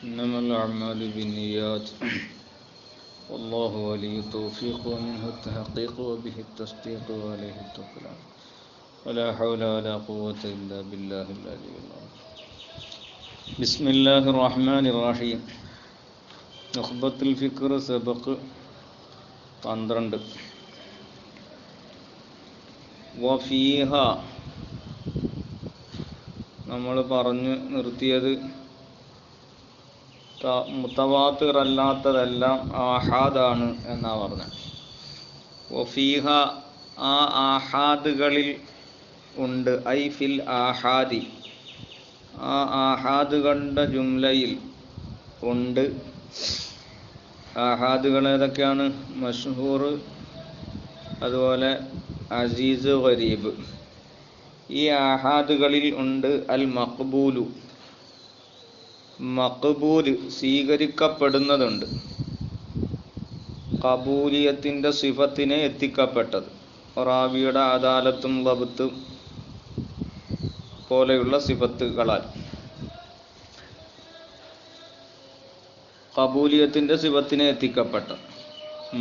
إنما الأعمال بالنيات والله ولي التوفيق ومنه التحقيق وبه التصديق وعليه التوكل ولا حول ولا قوة إلا بالله العلي العظيم. بسم الله الرحمن الرحيم. نخبة الفكر سبق 12. വഫീഹ നമ്മൾ പറഞ്ഞു നിർത്തിയത് മുതവാത്തിർ അല്ലാത്തതെല്ലാം ആഹാദാണ് എന്നാ പറഞ്ഞത്. വഫീഹ ആ ആഹാദുകളിൽ ഉണ്ട്, ഐ ഫിൽ ആഹാദി ആ ആഹാദുകളുടെ ജുംലയിൽ ഉണ്ട്. ആഹാദുകൾ ഏതൊക്കെയാണ്? മഷ്ഹൂർ, അതുപോലെ അസീസ്, ഗരീബ്. ഈ ആഹാദുകളിൽ ഉണ്ട് അൽ മഖ്ബൂലു, മഖ്ബൂല് സ്വീകരിക്കപ്പെടുന്നതുണ്ട്. ഖബൂലിയത്തിൻ്റെ സിഫത്തിനെ എത്തിക്കപ്പെട്ടത്, റാവിയുടെ അദാലത്തും ലബ്ത്തും പോലെയുള്ള സിഫത്തുകളാൽ ഖബൂലിയത്തിൻ്റെ സിഫത്തിനെ എത്തിക്കപ്പെട്ട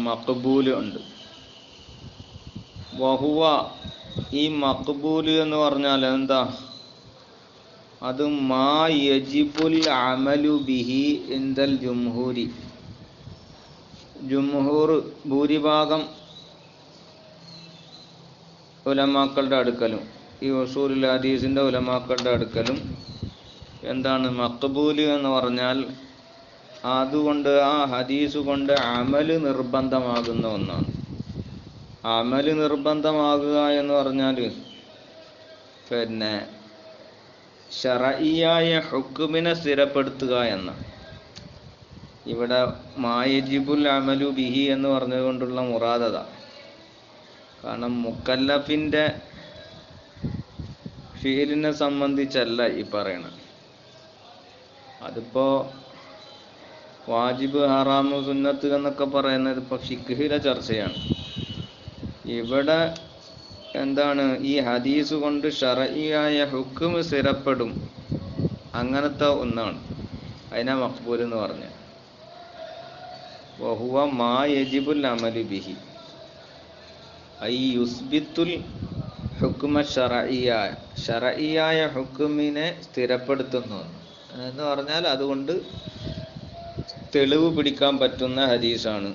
മഖ്ബൂല് ഉണ്ട്. വഹുവ ഈ മഖ്ബൂല് എന്ന് പറഞ്ഞാൽ എന്താ? അത് മാ യജിബുൽ അമലു ബിഹി ഇൻദൽ ജുംഹൂരി, ജുംഹൂർ ഭൂരിഭാഗം ഉലമാക്കളുടെ അടുക്കലും ഈ ഉസൂലുൽ ഹദീസിൻ്റെ ഉലമാക്കളുടെ അടുക്കലും എന്താണ് മഖ്ബൂല് എന്ന് പറഞ്ഞാൽ? അതുകൊണ്ട് ആ ഹദീസ് കൊണ്ട് അമല് നിർബന്ധമാകുന്ന ഒന്നാണ്. അമല് നിർബന്ധമാകുക എന്ന് പറഞ്ഞാൽ പിന്നെ ശറഈയായ ഹുക്മിനെ സ്ഥിരപ്പെടുത്തുക എന്ന. ഇവിടെ മായജിബുൽ അമലു ബിഹി എന്ന് പറഞ്ഞുകൊണ്ടുള്ള മുറാദത. കാരണം മുക്കല്ലഫിൻ്റെ ഫീലിനെ സംബന്ധിച്ചല്ല ഈ പറയണത്. അതിപ്പോൾ വാജിബ്, ഹറാമ്, സുന്നത്ത് എന്നൊക്കെ പറയുന്നത് ഇപ്പോൾ ഫിഖ്ഹിലെ ചർച്ചയാണ്. ഇവിടെ എന്താണ്? ഈ ഹദീസ് കൊണ്ട് ശറഈയായ ഹുക്ം സ്ഥിരപ്പെടും, അങ്ങനത്തെ ഒന്നാണ്. അതിനാ മഖ്ബൂൽ എന്ന് പറഞ്ഞത്. വഹുവ മാ യജിബുൽ അമലു ബിഹി ഐ യുസ്ബിത്തുൽ ഹുക്മ ശറഈയായ, ശറഈയായ ഹുക്മിനെ സ്ഥിരപ്പെടുത്തുന്നു എന്ന് പറഞ്ഞാൽ അതുകൊണ്ട് തെളിവ് പിടിക്കാൻ പറ്റുന്ന ഹദീസാണ്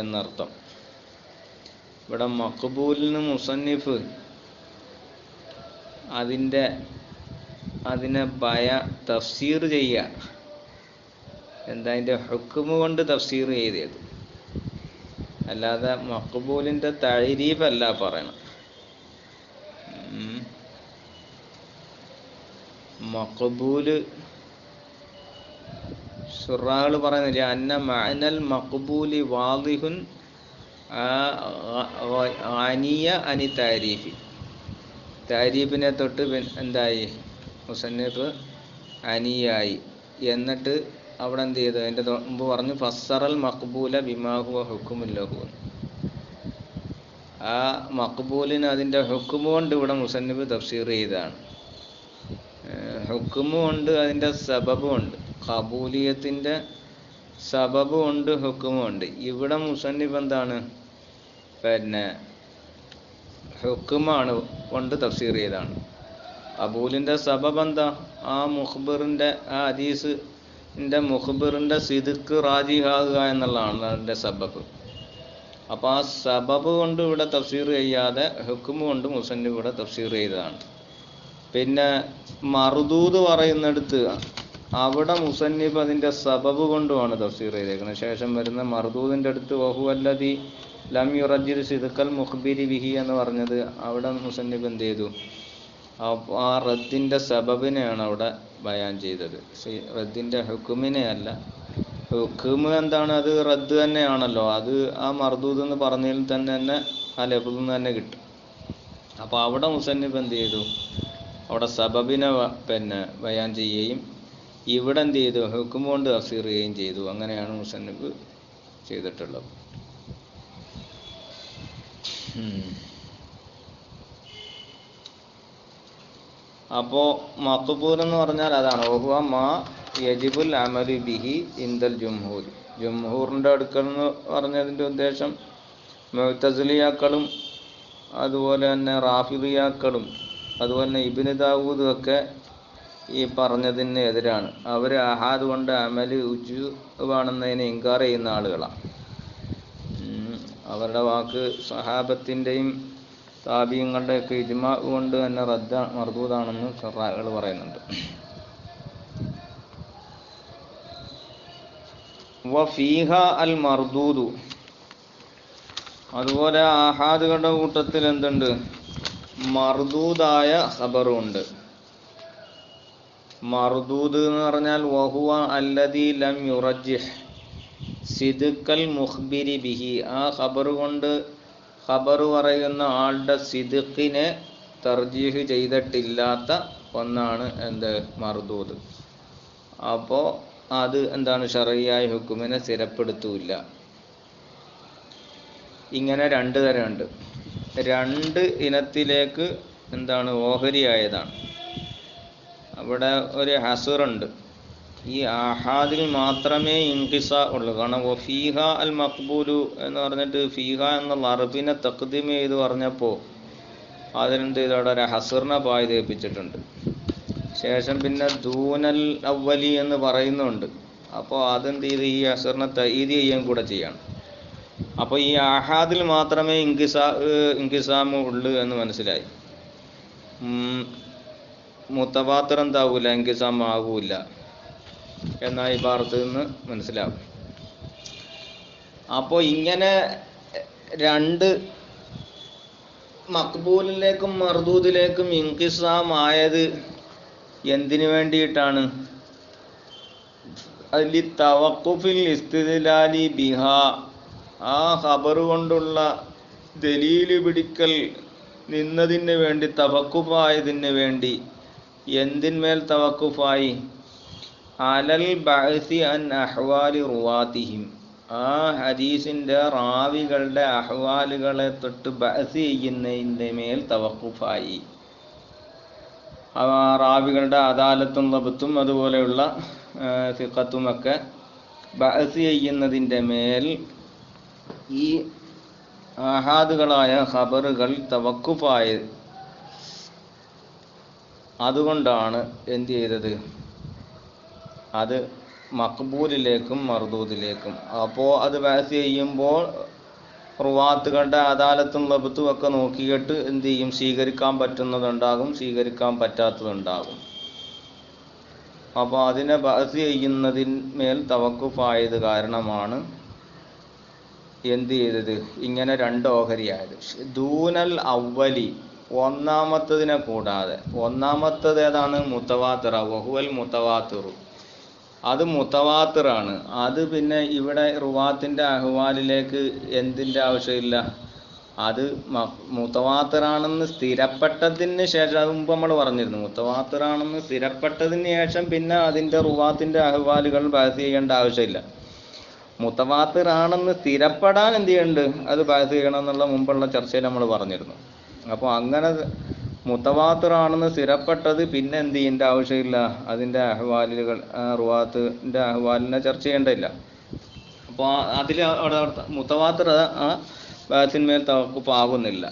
എന്നർത്ഥം. ഇവിടെ മഖ്ബൂലിന് മുസന്നിഫ് അതിനെ തഫ്സീർ ചെയ്യുക. എന്താ? അതിൻ്റെ ഹുക്മ് കൊണ്ട് തഫ്സീർ ചെയ്തത്, അല്ലാതെ മഖ്ബൂലിൻ്റെ തഅരീഫല്ല പറയണം. മഖ്ബൂല് ശുറാകൾ പറയുന്നില്ല, അന്ന മഅനൽ മഖ്ബൂലി വാദിഹുൻ അനിയ അനി താരീഫി. താരീഫിനെ തൊട്ട് എന്തായി? മുസന്നിഫ് അനിയായി. എന്നിട്ട് അവിടെ എന്ത് ചെയ്തു? അതിൻ്റെ മുമ്പ് പറഞ്ഞു ഫസ്സറൽ മഖ്ബൂല ബിമാഹുവ ഹുക്കുമുൽ ലഹു. ആ മഖ്ബൂലിന് അതിൻ്റെ ഹുക്കുമ് കൊണ്ട് ഇവിടെ മുസന്നിഫ് തഫ്സീർ ചെയ്തതാണ്. ഹുക്കുമ് കൊണ്ട് അതിൻ്റെ സബബും ഉണ്ട്, ഖബൂലിയത്തിൻ്റെ സബബും ഉണ്ട്, ഹുക്കുമും ഉണ്ട്. ഇവിടെ മുസന്നിഫ് എന്താണ്? പിന്നെ ഹുക്കുമാണ് കൊണ്ട് തഫ്സീർ ചെയ്താണ്. ഖബൂലിൻ്റെ സബബ് എന്താ? ആ മുഖ്ബിറിൻ്റെ, ആ ഹദീസിൻ്റെ മുഖ്ബിറിൻ്റെ സിദ്ഖ് റാജിഹാകുക എന്നുള്ളതാണ് അതിൻ്റെ സബബ്. അപ്പോൾ ആ സബബ് കൊണ്ട് ഇവിടെ തഫ്സീർ ചെയ്യാതെ ഹുക്കുമ് കൊണ്ട് മുസന്നിഫ് ഇവിടെ തഫ്സീർ ചെയ്തതാണ്. പിന്നെ മർദൂദ് പറയുന്നിടത്ത് അവിടെ മുസന്നിഫ് അതിൻ്റെ സബബ് കൊണ്ടുമാണ് തഫ്സീർ ചെയ്തേക്കുന്നത്. ശേഷം വരുന്ന മർദൂദിൻ്റെ അടുത്ത് വഹുവല്ലദി ലം യുറജ്ജിദ് സിദ്ഖൽ മുഖ്ബിരി ബിഹി എന്ന് പറഞ്ഞത്, അവിടെ മുസന്നിഫ് എന്ത് ചെയ്തു? ആ റദ്ദിൻ്റെ സബബിനെയാണ് അവിടെ ബയാൻ ചെയ്തത്, റദ്ദിൻ്റെ ഹുക്കുമിനെ അല്ല. ഹുക്കുമ് എന്താണ്? അത് റദ്ദ് തന്നെയാണല്ലോ. അത് ആ മർദൂദ് എന്ന് പറഞ്ഞതിൽ തന്നെ ആ ലഫ്ളിൽ നിന്ന് തന്നെ കിട്ടും. അപ്പോൾ അവിടെ മുസന്നിഫ് എന്ത് ചെയ്തു? അവിടെ സബബിനെ പിന്നെ ബയാൻ ചെയ്യുകയും ഇവിടെ എന്ത് ചെയ്തു? ഹുക്കുമ് കൊണ്ട് തഫ്സീർ ചെയ്യുകയും ചെയ്തു. അങ്ങനെയാണ് മുസന്നിഫ് ചെയ്തിട്ടുള്ളത്. അപ്പോൾ മഖ്ബൂൽ എന്ന് പറഞ്ഞാൽ അതാണ്. വഹുവ മാ യജിബുൽ അമലു ബിഹി ഇന്ദൽ ജുംഹൂർ. ജുംഹൂറിൻ്റെ അടുക്കൽ എന്ന് പറഞ്ഞതിൻ്റെ ഉദ്ദേശം മുഅ്തസിലിയാക്കളും അതുപോലെ തന്നെ റാഫിദിയാക്കളും അതുപോലെ തന്നെ ഇബ്നു ദാവൂദും ഒക്കെ ഈ പറഞ്ഞതിന് എതിരാണ്. അവർ അഹാദ് കൊണ്ട് അമല് ഉജൂബാണെന്നതിനെ ഇൻകാർ ചെയ്യുന്ന ആളുകളാണ്. അവരുടെ വാക്ക് സഹാബത്തിൻ്റെയും താബീങ്ങളുടെയൊക്കെ ഇജ്മാ കൊണ്ട് തന്നെ മർദൂദാണെന്ന് ഷറാഹുകൾ പറയുന്നുണ്ട്. വഫീഹ അൽ മർദൂദു, അതുപോലെ ആഹാദുകളുടെ കൂട്ടത്തിൽ എന്തുണ്ട്? മർദൂദായ ഖബറുണ്ട്. മർദൂദ് എന്ന് പറഞ്ഞാൽ വഹുവ അല്ലദീ ലം യുറജ്ജിഹ് സിദ്ഖൽ മുഖ്ബിരി ബിഹി, ആ ഖബർ കൊണ്ട് ഖബർ പറയുന്ന ആളുടെ സിദ്ഖിനെ തർജീഹ് ചെയ്തിട്ടില്ലാത്ത ഒന്നാണ് എന്ത്? മർദൂദ്. അപ്പോൾ അത് എന്താണ്? ശർഈയായ ഹുക്കുമിനെ സ്ഥിരപ്പെടുത്തൂല്ല. ഇങ്ങനെ രണ്ട് തരമുണ്ട്. രണ്ട് ഇനത്തിലേക്ക് എന്താണ്? ഓഹരിയായതാണ്. അവിടെ ഒരു ഹസറുണ്ട്. ഈ ആഹാദിൽ മാത്രമേ ഇൻഖിസാ ഉള്ളൂ. കാരണം ഫീഹ അൽ മഖ്ബൂലു എന്ന് പറഞ്ഞിട്ട് ഫീഹ എന്നുള്ള അറബിനെ തഖ്ദീം ചെയ്ത് പറഞ്ഞപ്പോൾ അതിനെന്ത് ചെയ്തു? അവിടെ ഒരു ഹസറിനെ പായ്തേപ്പിച്ചിട്ടുണ്ട്. ശേഷം പിന്നെ ദൂനൽ അവലി എന്ന് പറയുന്നുണ്ട്. അപ്പോൾ അതെന്ത് ചെയ്ത്? ഈ ഹസറിനെ തഈദ് ചെയ്യാൻ കൂടെ ചെയ്യണം. അപ്പോൾ ഈ ആഹാദിൽ മാത്രമേ ഇൻഖിസാമ് ഉള്ളൂ എന്ന് മനസ്സിലായി. മുത്തവാത്തിർ എന്താവൂല? ഇൻഖിസാം ആകൂല എന്ന ഇബാറത്തിൽ നിന്ന് മനസ്സിലാവും. അപ്പോൾ ഇങ്ങനെ രണ്ട് മഖ്ബൂലിലേക്കും മർദൂദിലേക്കും ഇൻഖിസാം ആയത് എന്തിനു വേണ്ടിയിട്ടാണ്? അതിൽ തവഖുഫിൽ ഇസ്തിദ്ലാലി ബിഹാ, ആ ഖബർ കൊണ്ടുള്ള ദലീല് പിടിക്കൽ നിന്നതിന് വേണ്ടി, തവഖുഫായതിന് വേണ്ടി. എന്തിന്മേൽ തവഖുഫായി? അലൽ ബഅസി അൻ അഹ്വാലി റുവാതിഹിം, ആ ഹദീസിൻ്റെ റാവികളുടെ അഹ്വാലുകളെ തൊട്ട് ബഅസ് ചെയ്യുന്നതിൻ്റെ മേൽ തവഖുഫായി. ആ റാവികളുടെ അദാലത്തും ദബ്തും അതുപോലെയുള്ള സിഖത്തുമൊക്കെ ബഅസ് ചെയ്യുന്നതിൻ്റെ മേൽ ഈ ആഹാദുകളായ ഖബറുകൾ തവഖുഫായത്. അതുകൊണ്ടാണ് എന്ത് ചെയ്തത്? അത് മഖ്ബൂലിലേക്കും മർദൂദിലേക്കും. അപ്പോൾ അത് ബഅസ് ചെയ്യുമ്പോൾ റുവാത്തുകളുടെ അദാലത്തും ലബ്ത്തും ഒക്കെ നോക്കിയിട്ട് എന്ത് ചെയ്യും? സ്വീകരിക്കാൻ പറ്റുന്നതുണ്ടാകും, സ്വീകരിക്കാൻ പറ്റാത്തതുണ്ടാകും. അപ്പോൾ അതിനെ ബഅസ് ചെയ്യുന്നതിന്മേൽ തവഖുഫായത് കാരണമാണ് എന്ത് ചെയ്തത്? ഇങ്ങനെ രണ്ട് ഓഹരിയായത്. ദൂനൽ അവലി, ഒന്നാമത്തതിനെ കൂടാതെ. ഒന്നാമത്തത് ഏതാണ്? മുത്തവാത്തിറ, വഹുവൽ മുത്തവാത്തിറു, അത് മുത്തവാത്തിറാണ്. അത് പിന്നെ ഇവിടെ റുവാത്തിൻ്റെ അഹ്വാലിലേക്ക് എന്തിൻ്റെ ആവശ്യമില്ല. അത് മുത്തവാത്തിറാണെന്ന് സ്ഥിരപ്പെട്ടതിന് ശേഷം, അത് മുമ്പ് നമ്മൾ പറഞ്ഞിരുന്നു, മുത്തവാത്തിറാണെന്ന് സ്ഥിരപ്പെട്ടതിന് ശേഷം പിന്നെ അതിൻ്റെ റുവാത്തിൻ്റെ അഹ്വാലുകൾ ബഹസ് ചെയ്യേണ്ട ആവശ്യമില്ല. മുത്തവാത്തിറാണെന്ന് സ്ഥിരപ്പെടാൻ എന്ത് ചെയ്യുന്നുണ്ട്? അത് ബഹസ് ചെയ്യണം എന്നുള്ള മുമ്പുള്ള ചർച്ചയിൽ നമ്മൾ പറഞ്ഞിരുന്നു. അപ്പോൾ അങ്ങനെ മുത്തവാത്തിറാണെന്ന് സ്ഥിരപ്പെട്ടത് പിന്നെ എന്ത് ചെയ്യേണ്ട ആവശ്യമില്ല, അതിൻ്റെ അഹ്വാലുകൾ റുവാത്തിൻ്റെ അഹ്വാലിനെ ചർച്ച ചെയ്യേണ്ടതില്ല. അപ്പോൾ അതിൽ അവിടെ മുത്തവാത്തിർ ആ ബഹസിന്മേൽ തവഖുഫാകുന്നില്ല.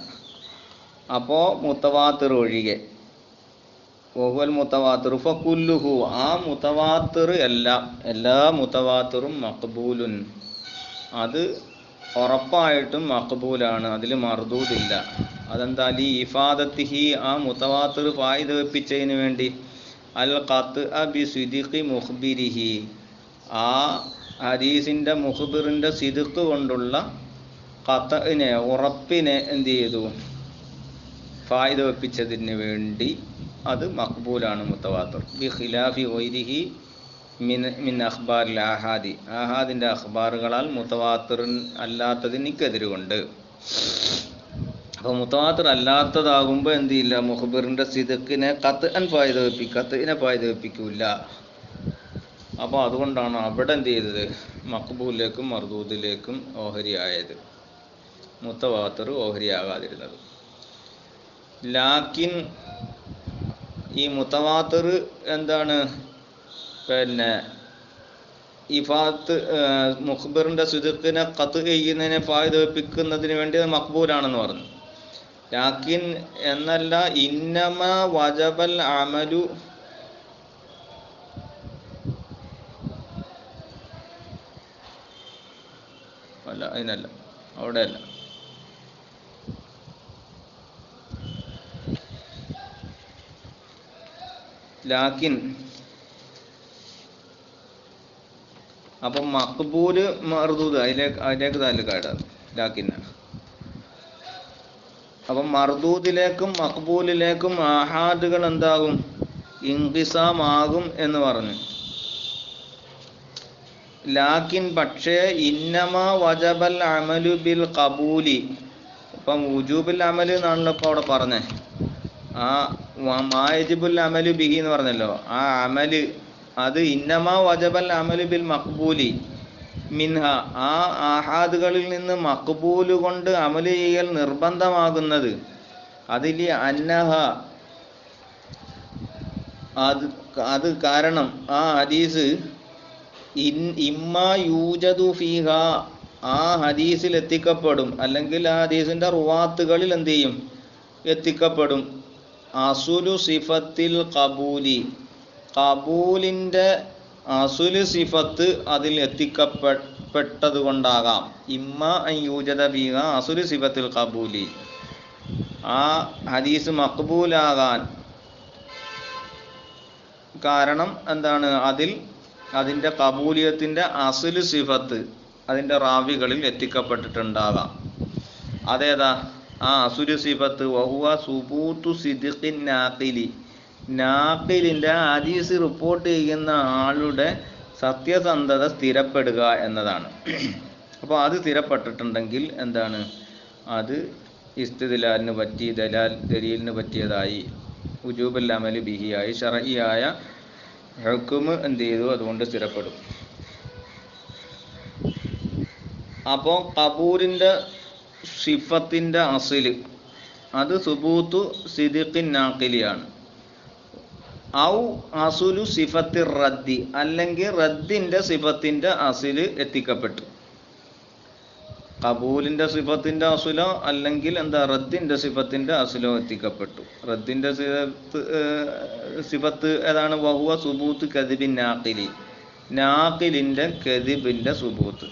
അപ്പോൾ മുത്തവാത്തിർ ഒഴികെ, വഹുവൽ മുത്തവാത്തിർ ഫകുല്ലുഹു, ആ മുത്തവാത്തിർ എല്ലാ മുത്തവാത്തിറും മഖ്ബൂലുൻ, അത് ഉറപ്പായിട്ടും മഖ്ബൂലാണ്, അതിൽ മർദൂദില്ല. അതെന്താ? ലി ഇഫാദത്തിഹി, ആ മുത്തവാത്തിർ ഫായിദ വെപ്പിച്ചതിന് വേണ്ടി. അൽ ഖത്അ ബി സിദ്ഖി മുഖ്ബിരിഹി, ആ ഹദീസിൻ്റെ മുഖ്ബിറിൻ്റെ സിദ്ഖ് കൊണ്ടുള്ള ഖത്അനെ, ഉറപ്പിനെ എന്ത് ചെയ്തു? ഫായിദ വെപ്പിച്ചതിന് വേണ്ടി അത് മഖ്ബൂലാണ് മുത്തവാത്തിർ. ബി ഖിലാഫി ഗൈരിഹി മിൻ അഖ്ബാരിൽ ആഹാദി, ആഹാദിൻ്റെ അഖ്ബാറുകളാൽ മുത്തവാത്തിർ അല്ലാത്തതിനെതിരുകൊണ്ട്. അപ്പോൾ മുത്തവാത്തിർ അല്ലാത്തതാകുമ്പോൾ എന്ത് ചെയ്യില്ല? മുഖ്ബിറിൻ്റെ സിദ്ഖിനെ ഖത്അൻ ഫായിദ വെപ്പിക്കൂല. അപ്പോൾ അതുകൊണ്ടാണ് അവിടെ എന്ത് ചെയ്തത്? മഖ്ബൂലിലേക്കും മർദൂദിലേക്കും ഓഹരിയായത്, മുത്തവാത്തിർ ഓഹരിയാകാതിരുന്നത്. ലാക്കിൻ ഈ മുത്തവാത്തിർ എന്താണ്? പിന്നെ ഇഫാത്ത് മുഖ്ബറിന്റെ സിദ്ഖിനെ ഖത്ത് ചെയ്യുന്നതിനെ ഫായിദ വെപ്പിക്കുന്നതിന് വേണ്ടി അത് മഖ്ബൂലാണെന്ന് പറഞ്ഞു. ലാക്കിൻ എന്നല്ല, ഇന്നമ വജബൽ അമലു അല്ല, അതിനല്ല, അവിടെയല്ല. ലാക്കിൻ അപ്പം മഖ്ബൂല് മർദൂദ് അതിലേക്ക് താലൂക്കായിട്ടാണ് ലാക്കിനാണ്. അപ്പം മർദൂദിലേക്കും മഖ്ബൂലിലേക്കും ആഹാദുകൾ എന്താകും? ഇൻഖിസാമാകും എന്ന് പറഞ്ഞു. ലാക്കിൻ പക്ഷേ ഇന്നമ വജബൽ അമലു ബിൽ ഖബൂലി, ഇപ്പം വുജൂബിൽ അമൽ എന്നാണല്ലോ ഇപ്പോൾ അവിടെ പറഞ്ഞേ. ആ മായജിബുൽ അമലു ബിഹി എന്ന് പറഞ്ഞല്ലോ, ആ അമല് അത് ഇന്നമ വജബൽ അമലു ബിൽ മഖ്ബൂലി മിൻഹ, ആ ആഹാദുകളിൽ നിന്ന് മഖ്ബൂല് കൊണ്ട് അമല് ചെയ്യൽ നിർബന്ധമാകുന്നത് അതിൽ അന്നഹ, അത് കാരണം ആ ഹദീസ് ഇമ്മാ യൂജദു ഫീഹ, ആ ഹദീസിൽ എത്തിക്കപ്പെടും, അല്ലെങ്കിൽ ആ ഹദീസിന്റെ റുവാത്തുകളിൽ എന്ത് ചെയ്യും? എത്തിക്കപ്പെടും. അസുലു സിഫത്തിൽ ഖബൂലി, ഖബൂലിന്റെ അസുല് സിഫത്ത് അതിൽ എത്തിക്കപ്പെട്ടത് കൊണ്ടാകാം. ഇമ്മ അൻ യൂജദ ഫീഹ അസുലു സിഫത്തിൽ ഖബൂലി, ആ ഹദീസ് മഖ്ബൂലാകാൻ കാരണം എന്താണ്? അതിൻ്റെ ഖബൂലിയത്തിൻ്റെ അസുല് സിഫത്ത് അതിൻ്റെ റാവികളിൽ എത്തിക്കപ്പെട്ടിട്ടുണ്ടാകാം. അതേതാ ആ അസുല് സിഫത്ത്? വഹുവ സുബൂത്തു സിദ്ഖിൻ നാഖിലി, നാഖിലിൻ്റെ ഹദീസ് റിപ്പോർട്ട് ചെയ്യുന്ന ആളുടെ സത്യസന്ധത സ്ഥിരപ്പെടുക എന്നതാണ്. അപ്പോൾ അത് സ്ഥിരപ്പെട്ടിട്ടുണ്ടെങ്കിൽ എന്താണ്? അത് ഇസ്തിദ്ലാലിന് പറ്റി, ദലീലിന് പറ്റിയതായി, വുജൂബുൽ അമലി ബിഹിയായി, ശർഈയായ ഹുക്മ് എന്ത് ചെയ്തു? അതുകൊണ്ട് സ്ഥിരപ്പെടും. അപ്പോൾ ഖബൂലിൻ്റെ സിഫത്തിൻ്റെ അസില് അത് സുബൂത്തു സിദ്ഖിൻ നാഖിലിയാണ്. ഔ അസുലു സിഫത്തി റദ്ദി, അല്ലെങ്കിൽ റദ്ദിൻ്റെ സിഫത്തിൻ്റെ അസില് എത്തിക്കപ്പെട്ടു. ഖബൂലിൻ്റെ സിഫത്തിൻ്റെ അസുലോ അല്ലെങ്കിൽ എന്താ റദ്ദിൻ്റെ സിഫത്തിൻ്റെ അസുലോ എത്തിക്കപ്പെട്ടു. റദ്ദിൻ്റെ സിഫത്ത് ഏതാണ്? വഹുവ സുബൂത്ത് കദിബിൻ നാഖിലി, നാഖിലിൻ്റെ കദിബിൻ്റെ സുബൂത്ത്,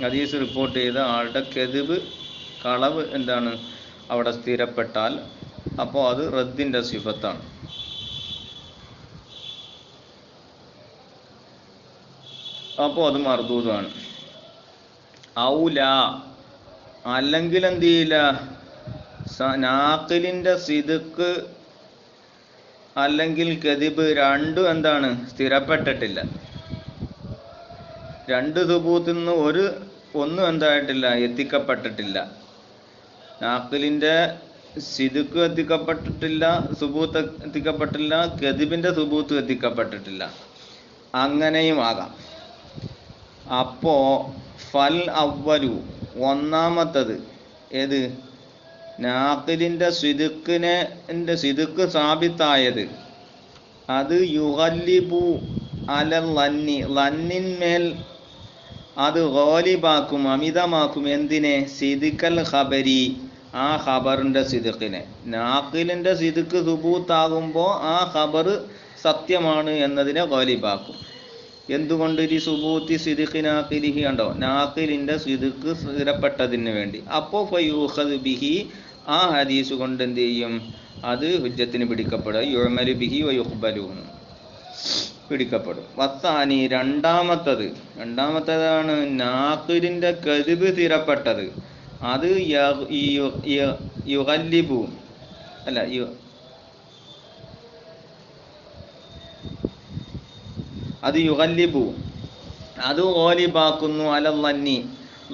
ഹദീസ് റിപ്പോർട്ട് ചെയ്ത ആളുടെ കദിബ്, കളവ് എന്താണ് അവിടെ സ്ഥിരപ്പെട്ടാൽ അപ്പോൾ അത് റദ്ദിൻ്റെ സിഫത്താണ്. അപ്പോൾ അത് മർദൂദാണ്. ഔല, അല്ലെങ്കിൽ എന്ത് ചെയ്യില്ല, നാഖിലിൻ്റെ സിദ്ഖ് അല്ലെങ്കിൽ കദിബ് രണ്ടും എന്താണ്? സ്ഥിരപ്പെട്ടിട്ടില്ല. രണ്ട് സുബൂത്തിൽ നിന്ന് ഒന്നും എന്തായിട്ടില്ല? എത്തിക്കപ്പെട്ടിട്ടില്ല. നാഖിലിൻ്റെ സിദ്ഖ് എത്തിക്കപ്പെട്ടിട്ടില്ല, സുബൂത്ത് എത്തിക്കപ്പെട്ടില്ല, കദിബിൻ്റെ സുബൂത്ത് എത്തിക്കപ്പെട്ടിട്ടില്ല. അങ്ങനെയും ആകാം. അപ്പോ ഫൽ അവ്വലു, ഒന്നാമത്തത് ഏത്? നാഖിലിൻ്റെ സിദ്ഖ് സാബിത്തായത് അത് യുഗല്ലിബു അല ലന്നി, ലന്നിന്മേൽ അത് ഗാലിബാക്കും, അമിതമാക്കും. എന്തിനെ? സിദ്ഖൽ ഖബരി, ആ ഖബറിൻ്റെ സിദ്ഖിനെ. നാഖിലിൻ്റെ സിദ്ഖ് സുബൂത്താകുമ്പോൾ ആ ഖബർ സത്യമാണ് എന്നതിനെ ഗാലിബാക്കും. എന്തുകൊണ്ട്? ഈ സുബൂത്തി സിദ്ഖി നാഖിലിഹി, കണ്ടോ, നാഖിലിൻ്റെ സിദ്ഖ് സ്ഥിരപ്പെട്ടതിന് വേണ്ടി. അപ്പോൾ ഫയൂഖദ് ബിഹി, ആ ഹദീസ് കൊണ്ട് എന്ത് ചെയ്യും? അത് ഹുജ്ജത്തിന് പിടിക്കപ്പെടുക. യുഅമലു ബിഹി വയുഖ്ബലു, പിടിക്കപ്പെടും. വത്താനി, രണ്ടാമത്തേതാണ് നാഖിലിൻ്റെ കദിബ് സ്ഥിരപ്പെട്ടത്. അത് യുഗല്ലിബു അല്ല അത് യുഗല്ലിബു, അത് ഗാലിബാക്കുന്നു. അല ലന്നി,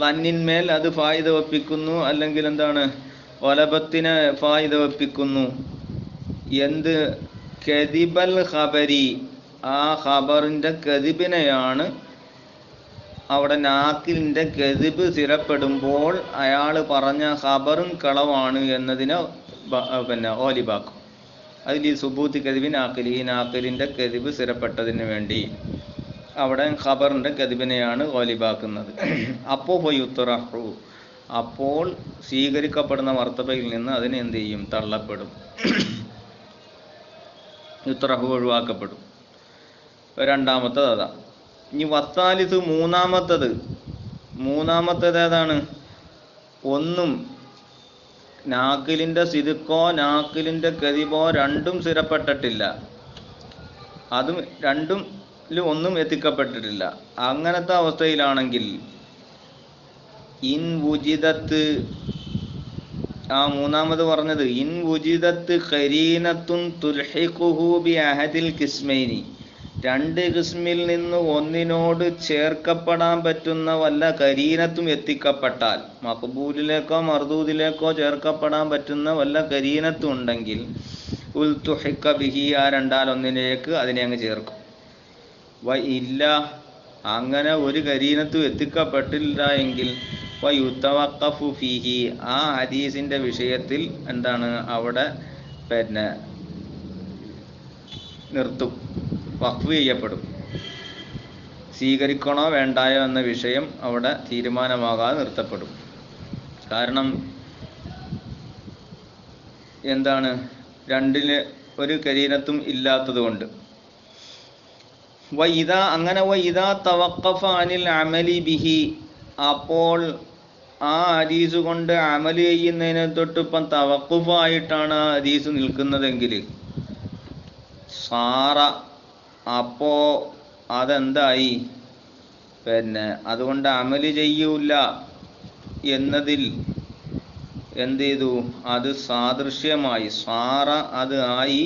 ലന്നിന്മേൽ അത് ഫായിദ വെപ്പിക്കുന്നു, അല്ലെങ്കിൽ എന്താണ്? ഗലബത്തിനെ ഫായിദ വെപ്പിക്കുന്നു. എന്ത്? കദിബൽ ഖബരി, ആ ഖബറിൻ്റെ കദിബിനെയാണ്. അവിടെ നാഖിലിൻ്റെ കദിബ് സ്ഥിരപ്പെടുമ്പോൾ അയാൾ പറഞ്ഞ ഖബറും കളവാണ് എന്നതിനെ ഗാലിബാക്കും. അതിൽ ഈ സുബൂത്ത് കദിബിൻ നാഖിലി, നാഖിലിൻ്റെ കദിബ് സ്ഥിരപ്പെട്ടതിന് വേണ്ടി. അവിടെ ഖബറിൻ്റെ കദിബിനെയാണ് ഗാലിബാക്കുന്നത്. അപ്പോൾ ഫയുത്രഹു, അപ്പോൾ സ്വീകരിക്കപ്പെടുന്ന മർത്തബയിൽ നിന്ന് അതിനെ എന്ത് ചെയ്യും? തള്ളപ്പെടും. യുത്രഹു ഒഴിവാക്കപ്പെടും. രണ്ടാമത്തത് അതാ. ഇനി വത്താലിസ് മൂന്നാമത്തത് ഏതാണ്? ഒന്നും നാക്കിലിൻ്റെ സിദുക്കോ നാക്കിലിൻ്റെ കദിബോ രണ്ടും സ്ഥിരപ്പെട്ടിട്ടില്ല, അതും രണ്ടും ഒന്നും എത്തിക്കപ്പെട്ടിട്ടില്ല. അങ്ങനത്തെ അവസ്ഥയിലാണെങ്കിൽ ഇൻ വുജിദത്ത്, ആ മൂന്നാമത് പറഞ്ഞത് ഇൻ വുജിദത്ത് ഖരീനത്തുൻ തുൽഹിഖുഹു ബി അഹദിൽ ഖിസ്മൈനി, രണ്ട് ഖിസ്മിൽ നിന്ന് ഒന്നിനോട് ചേർക്കപ്പെടാൻ പറ്റുന്ന വല്ല കരീനത്തും എത്തിക്കപ്പെട്ടാൽ, മഖബൂലിലേക്കോ മർദൂദിലേക്കോ ചേർക്കപ്പെടാൻ പറ്റുന്ന വല്ല കരീനത്തും ഉണ്ടെങ്കിൽ ഉൽതുഹിഖ ബിഹി, ആ രണ്ടാലൊന്നിലേക്ക് അതിനെ അങ്ങ് ചേർക്കും. വ ഇല്ല, അങ്ങനെ ഒരു കരീനത്തും എത്തിക്കപ്പെട്ടില്ല എങ്കിൽ വയുതവഖഫു ഫീഹി, ആ ഹദീസിൻ്റെ വിഷയത്തിൽ എന്താണ് അവിടെ നിർത്തും, വഖഫ് ചെയ്യപ്പെടും. സ്വീകരിക്കണോ വേണ്ടായോ എന്ന വിഷയം അവിടെ തീരുമാനമാകാതെ നിർത്തപ്പെടും. കാരണം എന്താണ്? രണ്ടിന് ഒരു കരീനത്തും ഇല്ലാത്തത് കൊണ്ട്. അങ്ങനെ വഇദാ തവഖഫ അനിൽ അമലി ബിഹി, അപ്പോൾ ആ ഹദീസ് കൊണ്ട് അമൽ ചെയ്യുന്നതിനെ തൊട്ട് ഇപ്പം തവഖുഫായിട്ടാണ് ആ ഹദീസ് നിൽക്കുന്നതെങ്കിൽ സാറ, അപ്പോ അതെന്തായി? അതുകൊണ്ട് അമല് ചെയ്യൂല എന്നതിൽ എന്ത് ചെയ്തു? അത് സാദൃശ്യമായി. സാറ, അത് ആയി.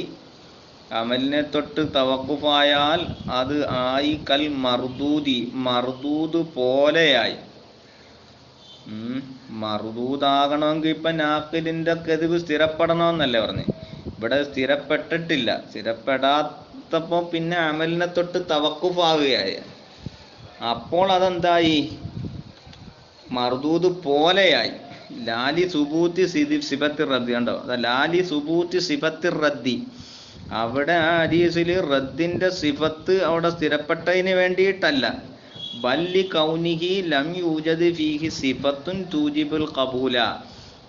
അമലിനെ തൊട്ട് തവഖുഫായാൽ അത് ആയി കൽ മർദൂദി, മർദൂദ് പോലെയായി. മർദൂദാകണമെങ്കിൽ ഇപ്പം നാക്കിലിൻ്റെ കദിബ് സ്ഥിരപ്പെടണമെന്നല്ലേ പറഞ്ഞ്. ഇവിടെ സ്ഥിരപ്പെട്ടിട്ടില്ല. സ്ഥിരപ്പെടാത്തപ്പോൾ പിന്നെ അമലിനെ തൊട്ട് തവഖുഫാവുകയായി. അപ്പോൾ അതെന്തായി? മർദൂദ് പോലെയായി. ലാലി സുബൂത്തി സിബത്തി റദ്ദി, കണ്ടോ? ലാലി സുബൂത്തി സിബത്തി റദ്ദി, അവിടെ ആ ഹദീസിൽ റദ്ദിൻ്റെ സിഫത്ത് അവിടെ സ്ഥിരപ്പെട്ടതിന് വേണ്ടിയിട്ടല്ല. ബല്ലി കൗനിഹി ലം യൂജദ് ഫീഹി സിഫത്തുൻ തൂജിബുൽ ഖബൂല,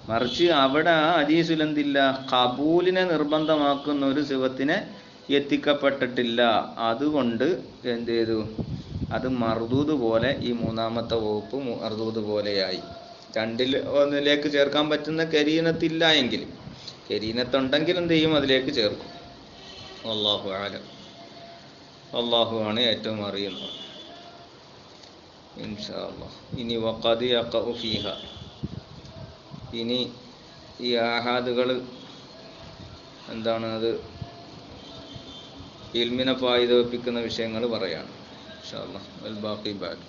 മറിച്ച് അവിടെ ആ ഹദീസിൽ എന്തില്ല? ഖബൂലിനെ നിർബന്ധമാക്കുന്ന ഒരു സിഫത്തിനെ എത്തിക്കപ്പെട്ടിട്ടില്ല. അതുകൊണ്ട് എന്ത് ചെയ്തു? അത് മർദൂദ് പോലെ, ഈ മൂന്നാമത്തെ വകുപ്പ് മർദൂദ് പോലെയായി. രണ്ടിൽ ഒന്നിലേക്ക് ചേർക്കാൻ പറ്റുന്ന കരീനത്തില്ല എങ്കിൽ, കരീനത്തുണ്ടെങ്കിൽ എന്ത് ചെയ്യും? അതിലേക്ക് ചേർക്കും. അല്ലാഹു അലം. അല്ലാഹു ആണ് ഏറ്റവും അറിയുന്നത്. ഇൻഷാ അല്ലാഹ്. ഇനി വഖദ് യഖഉ ഫീഹ, ഇനി ഈ ആഹാദുകൾ എന്താണ്? അത് ഇൽമിനെ ഫായിദ വെപ്പിക്കുന്ന വിഷയങ്ങൾ പറയാണ്. ഇൻഷാ അല്ലാഹ്. വൽ ബാഖി ബഅദ്.